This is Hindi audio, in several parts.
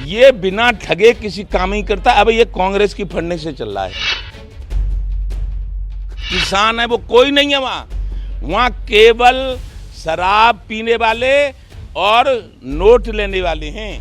ये बिना ठगे किसी काम नहीं करता। अब ये कांग्रेस की फंडिंग से चल रहा है। किसान है वो कोई नहीं है वहां केवल शराब पीने वाले और नोट लेने वाले हैं।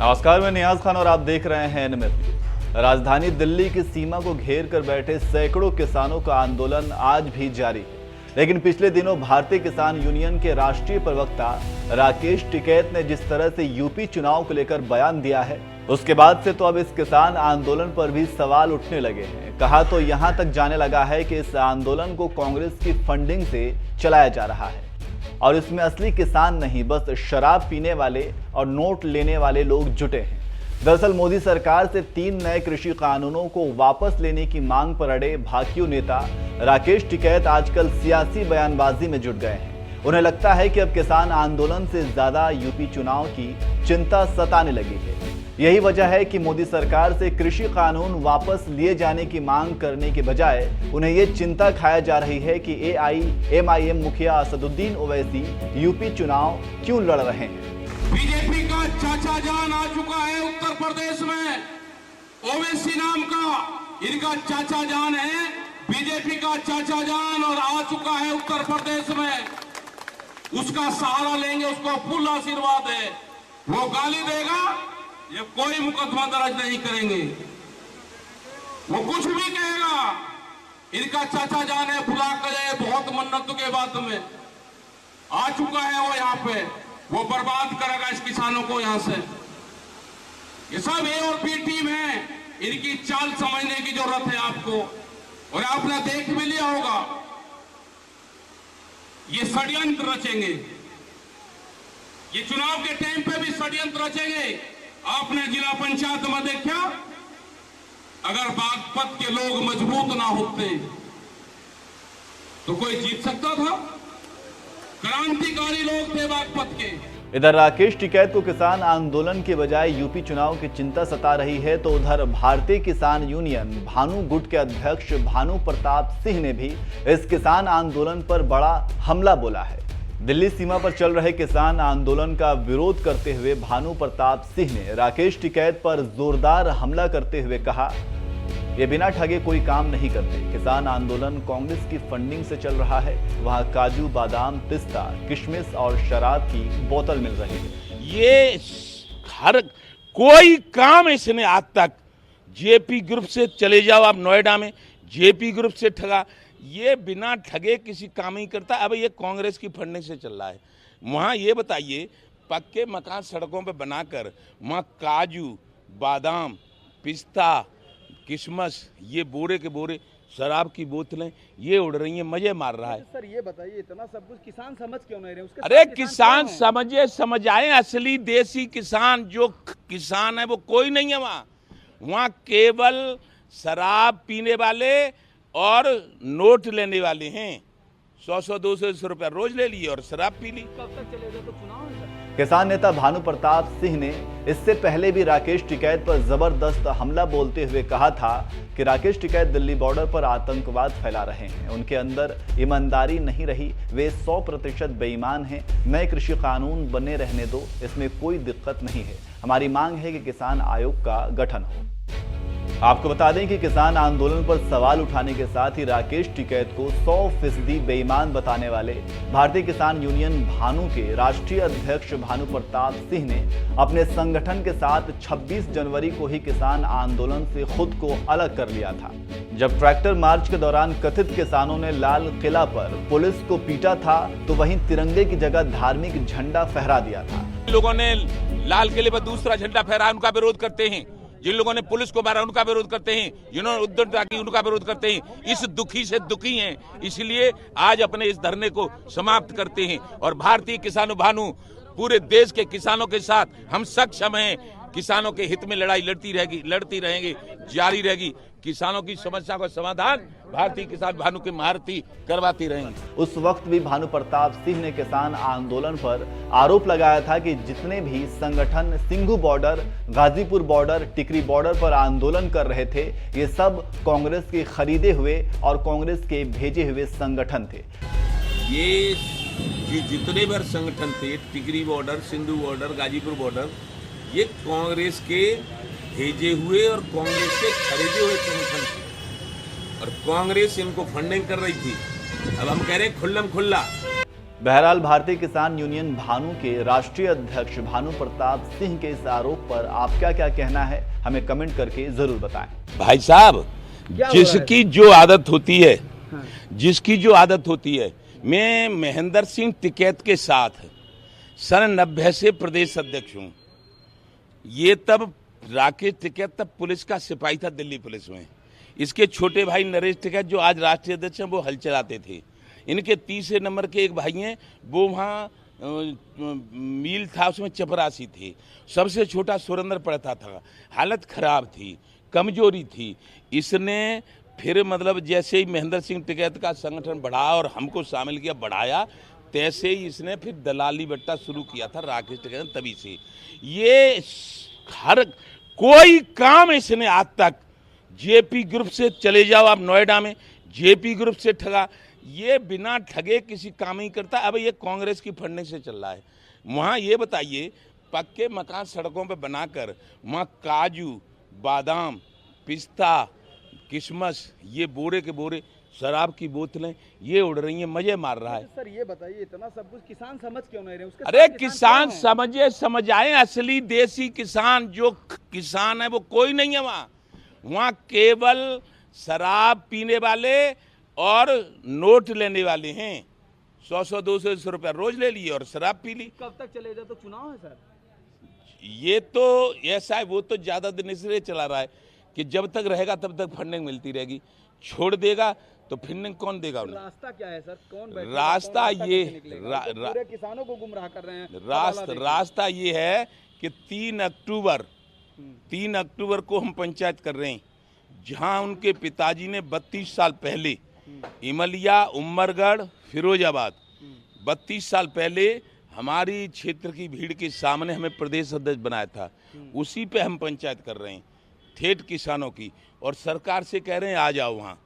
नमस्कार, मैं नियाज खान और आप देख रहे हैं एनएमएफ। राजधानी दिल्ली की सीमा को घेर कर बैठे सैकड़ों किसानों का आंदोलन आज भी जारी है। लेकिन पिछले दिनों भारतीय किसान यूनियन के राष्ट्रीय प्रवक्ता राकेश टिकैत ने जिस तरह से यूपी चुनाव को लेकर बयान दिया है, उसके बाद से तो अब इस किसान आंदोलन पर भी सवाल उठने लगे हैं। कहा तो यहां तक जाने लगा है कि इस आंदोलन को कांग्रेस की फंडिंग से चलाया जा रहा है और इसमें असली किसान नहीं, बस शराब पीने वाले और नोट लेने वाले लोग जुटे हैं। दरअसल मोदी सरकार से 3 नए कृषि कानूनों को वापस लेने की मांग पर अड़े भाकियू नेता राकेश टिकैत आजकल सियासी बयानबाजी में जुट गए हैं। उन्हें लगता है कि अब किसान आंदोलन से ज्यादा यूपी चुनाव की चिंता सताने लगी है। यही वजह है कि मोदी सरकार से कृषि कानून वापस लिए जाने की मांग करने के बजाय उन्हें ये चिंता खाया जा रही है कि एआईएमआईएम मुखिया असदुद्दीन ओवैसी यूपी चुनाव क्यों लड़ रहे हैं। बीजेपी का चाचा जान आ चुका है उत्तर प्रदेश में। ओवैसी नाम का इनका चाचा जान है, बीजेपी का चाचा जान, और आ चुका है उत्तर प्रदेश में। उसका सहारा लेंगे, उसको फुल आशीर्वाद है। वो गाली देगा, ये कोई मुकदमा दर्ज नहीं करेंगे। वो कुछ भी कहेगा, इनका चाचा जान है, बुला कर बहुत मन्नतों के बाद में आ चुका है वो यहाँ पे। वो बर्बाद करेगा इस किसानों को यहां से। ये सब ए और बी टीम है, इनकी चाल समझने की जरूरत है आपको। और आपने देख भी लिया होगा, ये षड्यंत्र रचेंगे, ये चुनाव के टाइम पे भी षड्यंत्र रचेंगे। आपने जिला पंचायत में देखा, अगर बागपत के लोग मजबूत ना होते तो कोई जीत सकता था? क्रांतिकारी लोग थे बागपत के। इधर राकेश टिकैत को किसान आंदोलन के बजाय यूपी चुनाव की चिंता सता रही है, तो उधर भारतीय किसान यूनियन भानु गुट के अध्यक्ष भानु प्रताप सिंह ने भी इस किसान आंदोलन पर बड़ा हमला बोला है। दिल्ली सीमा पर चल रहे किसान आंदोलन का विरोध करते हुए भानु प्रताप सिंह ने राकेश टिकैत पर जोरदार हमला करते हुए कहा, ये बिना ठगे कोई काम नहीं करते। किसान आंदोलन कांग्रेस की फंडिंग से चल रहा है। वहां काजू, बादाम, पिस्ता, किशमिश और शराब की बोतल मिल रही है। ये हर कोई काम इसने आज तक जेपी ग्रुप से चले जाओ, आप नोएडा में जेपी ग्रुप से ठगा, ये बिना ठगे किसी काम नहीं करता। अब ये कांग्रेस की फंडिंग से चल रहा है। वहाँ ये बताइए, पक्के मकान सड़कों पे बनाकर वहाँ काजू, बादाम, पिस्ता, किशमिश, ये बोरे के बोरे शराब की बोतलें ये उड़ रही हैं, मजे मार रहा है। सर ये बताइए, इतना सब कुछ किसान समझ क्यों नहीं रहे? उसके अरे किसान समझ आए, असली देसी किसान जो किसान है वो कोई नहीं है वहाँ केवल शराब पीने वाले और नोट लेने वाले हैं। 100 200 रुपया रोज ले लिए और शराब पी ली। कब तक चलेगा तो चुनाव है? किसान नेता भानु प्रताप सिंह ने इससे पहले भी राकेश टिकैत पर जबरदस्त हमला बोलते हुए कहा था कि राकेश टिकैत दिल्ली बॉर्डर पर आतंकवाद फैला रहे हैं। उनके अंदर ईमानदारी नहीं रही, वे 100% बेईमान हैं। नए कृषि कानून बने रहने दो, इसमें कोई दिक्कत नहीं है। हमारी मांग है कि किसान आयोग का गठन हो। आपको बता दें कि किसान आंदोलन पर सवाल उठाने के साथ ही राकेश टिकैत को 100% बेईमान बताने वाले भारतीय किसान यूनियन भानु के राष्ट्रीय अध्यक्ष भानु प्रताप सिंह ने अपने संगठन के साथ 26 जनवरी को ही किसान आंदोलन से खुद को अलग कर लिया था। जब ट्रैक्टर मार्च के दौरान कथित किसानों ने लाल किला पर पुलिस को पीटा था, तो वहीं तिरंगे की जगह धार्मिक झंडा फहरा दिया था। लोगों ने लाल किले पर दूसरा झंडा फहराया, उनका विरोध करते हैं। जिन लोगों ने पुलिस को मारा उनका विरोध करते हैं, जिन्होंने उद्यमता की उनका विरोध करते हैं। इस दुखी से दुखी हैं, इसलिए आज अपने इस धरने को समाप्त करते हैं। और भारतीय किसान भानु पूरे देश के किसानों के साथ हम सक्षम हैं। किसानों के हित में लड़ाई लड़ती रहेंगी, जारी रहेगी। किसानों की समस्या का समाधान भारतीय किसान भानु के महारथी करवाती रहेंगे। उस वक्त भी भानु प्रताप सिंह ने किसान आंदोलन पर आरोप लगाया था कि जितने भी संगठन सिंघू बॉर्डर, गाजीपुर बॉर्डर, टिकरी बॉर्डर पर आंदोलन कर रहे थे, ये सब कांग्रेस के खरीदे हुए और कांग्रेस के भेजे हुए संगठन थे। ये कि जितने बार संगठन थे, Tikri border, Sindhu border, Ghazipur border, ये कांग्रेस के भेजे हुए और कांग्रेस के खरीदे हुए संगठन थे और कांग्रेस इनको फंडिंग कर रही थी। अब हम कह रहे हैं खुल्लम खुल्ला। बहरहाल भारतीय किसान यूनियन भानु के राष्ट्रीय अध्यक्ष भानु प्रताप सिंह के इस आरोप पर आप क्या क्या कहना है, हमें कमेंट करके जरूर बताएं। भाई साहब, जिसकी जो आदत होती है, जिसकी जो आदत होती है, मैं महेंद्र सिंह टिकैत के साथ सन 90 से प्रदेश अध्यक्ष हूँ। ये तब राकेश टिकैत तब पुलिस का सिपाही था दिल्ली पुलिस में। इसके छोटे भाई नरेश टिकैत जो आज राष्ट्रीय अध्यक्ष हैं वो हल चलाते थे। इनके तीसरे नंबर के एक भाई हैं, वो वहाँ मील था उसमें चपरासी थी। सबसे छोटा सुरेंद्र पढ़ता था, हालत खराब थी, कमजोरी थी। इसने फिर मतलब जैसे ही महेंद्र सिंह टिकैत का संगठन बढ़ा और हमको शामिल किया, बढ़ाया, तैसे ही इसने फिर दलाली बट्टा शुरू किया था राकेश टिकैत। तभी से ये हर कोई काम इसने आज तक जेपी ग्रुप से चले जाओ आप नोएडा में, जेपी ग्रुप से ठगा, ये बिना ठगे किसी काम ही करता। अब ये कांग्रेस की फंडिंग से चल रहा है। वहाँ ये बताइए, पक्के मकान सड़कों पे बनाकर वहाँ काजू, बादाम, पिस्ता, किशमिश, ये बोरे के बोरे शराब की बोतलें ये उड़ रही हैं, मजे मार रहा है। सर ये बताइए, इतना सब कुछ किसान समझ क्यों नहीं रहे? उसके अरे साथ किसान क्यों समझ आए, असली देसी किसान जो किसान है वो कोई नहीं है वहाँ। वहाँ केवल शराब पीने वाले और नोट लेने वाले हैं। 100-100, 200 रुपया रोज ले लिए और शराब पी ली। कब तक चलेगा? तो चुनाव है सर। ये तो ऐसा है, वो तो ज्यादा दिन इसलिए चला रहा है कि जब तक रहेगा तब तक फंडिंग मिलती रहेगी। छोड़ देगा तो फंडिंग कौन देगा उन्हें? रास्ता क्या है सर? कौन बैठेगा? रास्ता ये पूरे किसानों को गुमराह कर रहे हैं। रास्ता ये है कि 3 अक्टूबर को हम पंचायत कर रहे हैं, जहां उनके पिताजी ने 32 साल पहले इमलिया, उमरगढ़, फिरोजाबाद 32 साल पहले हमारी क्षेत्र की भीड़ के सामने हमें प्रदेश अध्यक्ष बनाया था। उसी पे हम पंचायत कर रहे हैं, ठेठ किसानों की। और सरकार से कह रहे हैं आ जाओ वहाँ,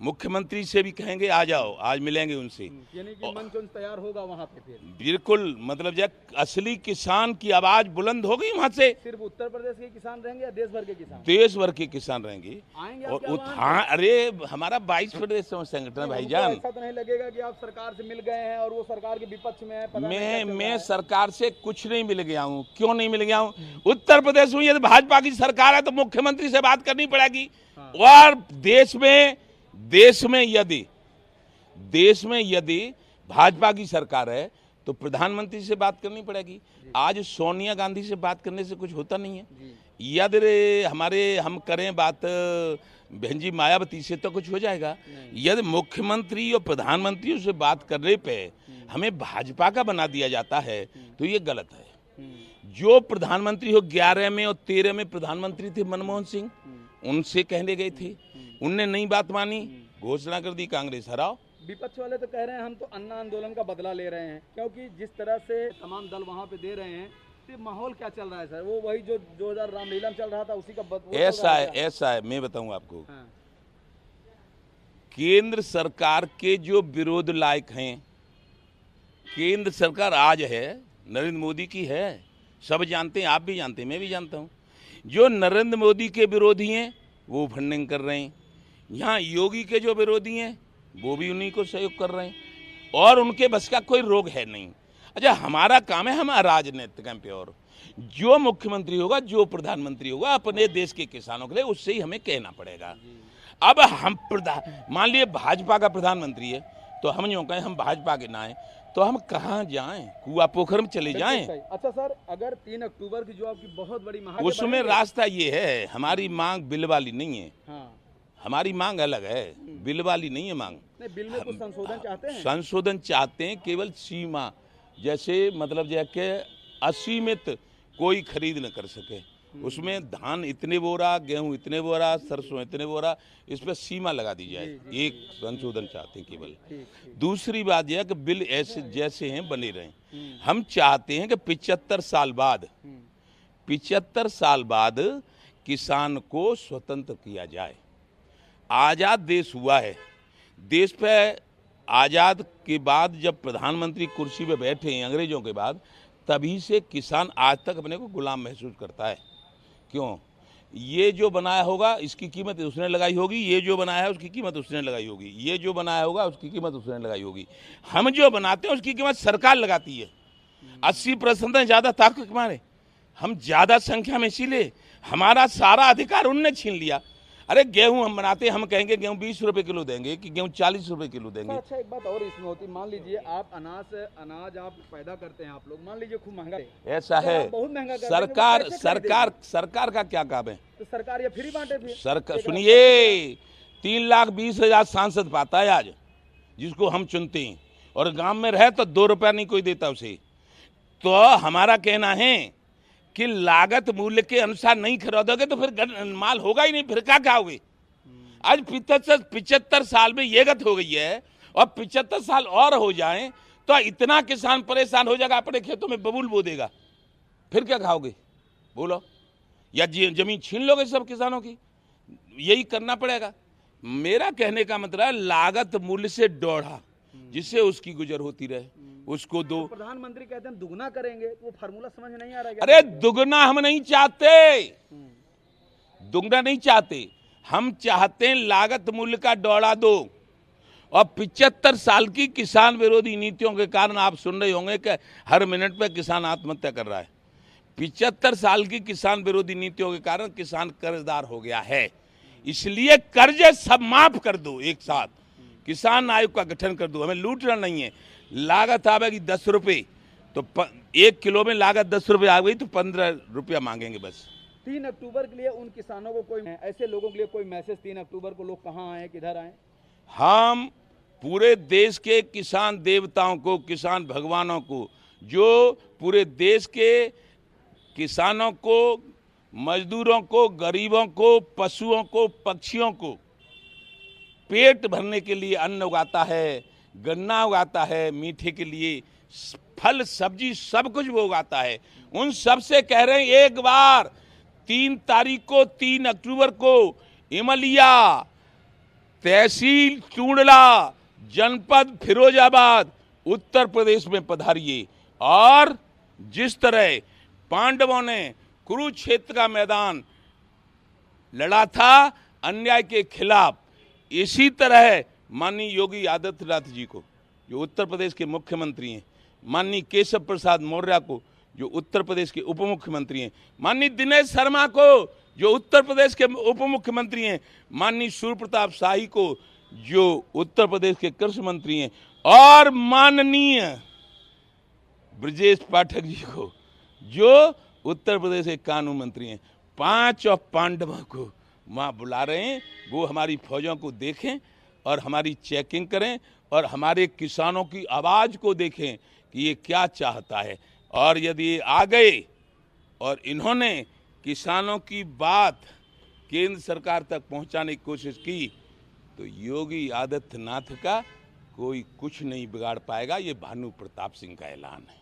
मुख्यमंत्री से भी कहेंगे आ जाओ, आज मिलेंगे उनसे। यानी कि मंच तैयार होगा वहाँ पे फिर? बिल्कुल, मतलब जब असली किसान की आवाज बुलंद होगी वहाँ से। सिर्फ उत्तर प्रदेश के किसान रहेंगे या देश भर के किसान? देश भर के किसान रहेंगे। आएंगे और हाँ, अरे हमारा 22 प्रदेश संगठन है भाईजान। ऐसा तो नहीं लगेगा कि आप सरकार से मिल गए हैं और वो सरकार के विपक्ष में है? मैं सरकार से कुछ नहीं मिल गया हूँ। क्यों नहीं मिल गया हूँ? उत्तर प्रदेश में यदि भाजपा की सरकार है तो मुख्यमंत्री से बात करनी पड़ेगी। और देश में यदि भाजपा की सरकार है तो प्रधानमंत्री से बात करनी पड़ेगी। आज सोनिया गांधी से बात करने से कुछ होता नहीं है। यदि हम करें बात बहन जी मायावती से तो कुछ हो जाएगा। यदि मुख्यमंत्री और प्रधानमंत्रियों से बात करने पे हमें भाजपा का बना दिया जाता है तो ये गलत है। जो प्रधानमंत्री हो 11 में और 13 में प्रधानमंत्री थे मनमोहन सिंह, उनसे कहने गए थे, उनने नहीं बात मानी, घोषणा कर दी कांग्रेस हराओ। विपक्ष वाले तो कह रहे हैं हम तो अन्ना आंदोलन का बदला ले रहे हैं, क्योंकि जिस तरह से तमाम दल वहां पे दे रहे हैं, तो माहौल क्या चल रहा है सर? वो वही जो 2000 रामलीला में चल रहा था उसी का ऐसा है। मैं बताऊं आपको, केंद्र सरकार के जो विरोध लायक हैं, केंद्र सरकार आज है नरेंद्र मोदी की है, सब जानते हैं, आप भी जानते हैं, मैं भी जानता हूं। जो नरेंद्र मोदी के विरोधी हैं वो फंडिंग कर रहे हैं। यहाँ योगी के जो विरोधी हैं वो भी उन्हीं को सहयोग कर रहे हैं और उनके बस का कोई रोग है नहीं। अच्छा, हमारा काम है, हम राजनीतिक हैं प्योर। जो मुख्यमंत्री होगा, जो प्रधानमंत्री होगा, अपने देश के किसानों के लिए, उससे ही हमें कहना पड़ेगा। अब हम मान लिए भाजपा का प्रधानमंत्री है तो हम यूँ कहें हम भाजपा के ना हैं तो हम कहाँ जाएं? कुआ पोखर में चले जाएं? अच्छा सर, अगर 3 अक्टूबर की जो आपकी बहुत बड़ी मांग, उसमें रास्ता ये है, हमारी मांग बिल वाली नहीं है। हमारी मांग अलग है, बिल वाली नहीं है मांग। बिल में कुछ संशोधन चाहते हैं? संशोधन चाहते हैं, केवल सीमा, जैसे मतलब जैसे असीमित कोई खरीद न कर सके। उसमें धान इतने बोरा, गेहूं इतने बोरा, सरसों इतने बोरा, इस पर सीमा लगा दी जाए। एक संशोधन चाहते हैं केवल। दूसरी बात यह कि बिल ऐसे जैसे हैं बने रहें। हम चाहते हैं कि 75 साल बाद किसान को स्वतंत्र किया जाए। आजाद देश हुआ है, देश पे आज़ाद के बाद जब प्रधानमंत्री कुर्सी पे बैठे हैं अंग्रेजों के बाद, तभी से किसान आज तक अपने को गुलाम महसूस करता है। क्यों? ये जो बनाया होगा इसकी कीमत उसने लगाई होगी, ये जो बनाया है उसकी कीमत उसने लगाई होगी, ये जो बनाया होगा उसकी कीमत उसने लगाई होगी। हम जो बनाते हैं उसकी कीमत सरकार लगाती है। 80% ज़्यादा ताकत के मारे हम ज़्यादा संख्या में, इसीलिए हमारा सारा अधिकार उनने छीन लिया। अरे गेहूं हम बनाते हैं, हम कहेंगे गेहूं 20 रुपए किलो देंगे कि गेहूं 40 रुपए किलो देंगे। अच्छा, एक बात और इसमें होती, मान लीजिए आप अनाज आप पैदा करते हैं, आप लोग मान लीजिए खूब महंगा है, ऐसा है। बहुत महंगा सरकार का क्या काम है? तो सरकार ये फ्री बांटे फिर। सरकार सुनिए, 3,20,000 सांसद पाता है आज, जिसको हम चुनते हैं, और गांव में रहे तो 2 रुपया नहीं कोई देता उसे। तो हमारा कहना है कि लागत मूल्य के अनुसार नहीं खरीदोगे तो फिर माल होगा ही नहीं, फिर क्या खाओगे? आज 75 साल में ये गत हो गई है, और 75 साल और हो जाएं तो इतना किसान परेशान हो जाएगा, अपने खेतों में बबूल बो देगा, फिर क्या खाओगे बोलो? या जमीन छीन लोगे सब किसानों की? यही करना पड़ेगा। मेरा कहने का मतलब है लागत मूल्य से दौड़ा, जिससे उसकी गुजर होती रहे, उसको दो। प्रधानमंत्री कहते हैं दुगना करेंगे, तो वो फार्मूला समझ नहीं आ रहा है। अरे दुगना हम नहीं चाहते, दुगना नहीं चाहते, हम चाहते हैं लागत मूल्य का दौड़ा दो। और 75 साल की किसान विरोधी नीतियों के कारण आप सुन रहे होंगे कि हर मिनट पे किसान आत्महत्या कर रहा है। 75 साल की किसान विरोधी नीतियों के कारण किसान कर्जदार हो गया है। इसलिए कर्जे सब माफ कर दो, एक साथ किसान आयोग का गठन कर दो। हमें लूटना नहीं है। लागत आवेगी 10 रुपये, तो 1 किलो में लागत 10 रुपये आ गई तो 15 रुपया मांगेंगे बस। 3 अक्टूबर के लिए उन किसानों को कोई, ऐसे लोगों के लिए कोई मैसेज 3 अक्टूबर को लोग कहाँ आए, किधर आए? हम पूरे देश के किसान देवताओं को, किसान भगवानों को, जो पूरे देश के किसानों को, मजदूरों को, गरीबों को, पशुओं को, पक्षियों को पेट भरने के लिए अन्न उगाता है, गन्ना उगाता है, मीठे के लिए फल सब्जी सब कुछ वो उगाता है, उन सब से कह रहे हैं एक बार 3 तारीख को, 3 अक्टूबर को इमलिया, तहसील टूंडला, जनपद फिरोजाबाद, उत्तर प्रदेश में पधारिए। और जिस तरह पांडवों ने कुरुक्षेत्र का मैदान लड़ा था अन्याय के खिलाफ, इसी तरह माननीय योगी आदित्यनाथ जी को, जो उत्तर प्रदेश के मुख्यमंत्री हैं, माननीय केशव प्रसाद मौर्य को, जो उत्तर प्रदेश के उप मुख्यमंत्री हैं, माननीय दिनेश शर्मा को, जो उत्तर प्रदेश के उप मुख्यमंत्री हैं, माननीय सूर्य प्रताप शाही को, जो उत्तर प्रदेश के कृषि मंत्री हैं, और माननीय ब्रजेश पाठक जी को, जो उत्तर प्रदेश के कानून मंत्री हैं, 5 और पांडवों को वहाँ बुला रहे हैं। वो हमारी फौजों को देखें और हमारी चेकिंग करें और हमारे किसानों की आवाज़ को देखें कि ये क्या चाहता है। और यदि ये आ गए और इन्होंने किसानों की बात केंद्र सरकार तक पहुंचाने की कोशिश की, तो योगी आदित्यनाथ का कोई कुछ नहीं बिगाड़ पाएगा। ये भानु प्रताप सिंह का ऐलान है।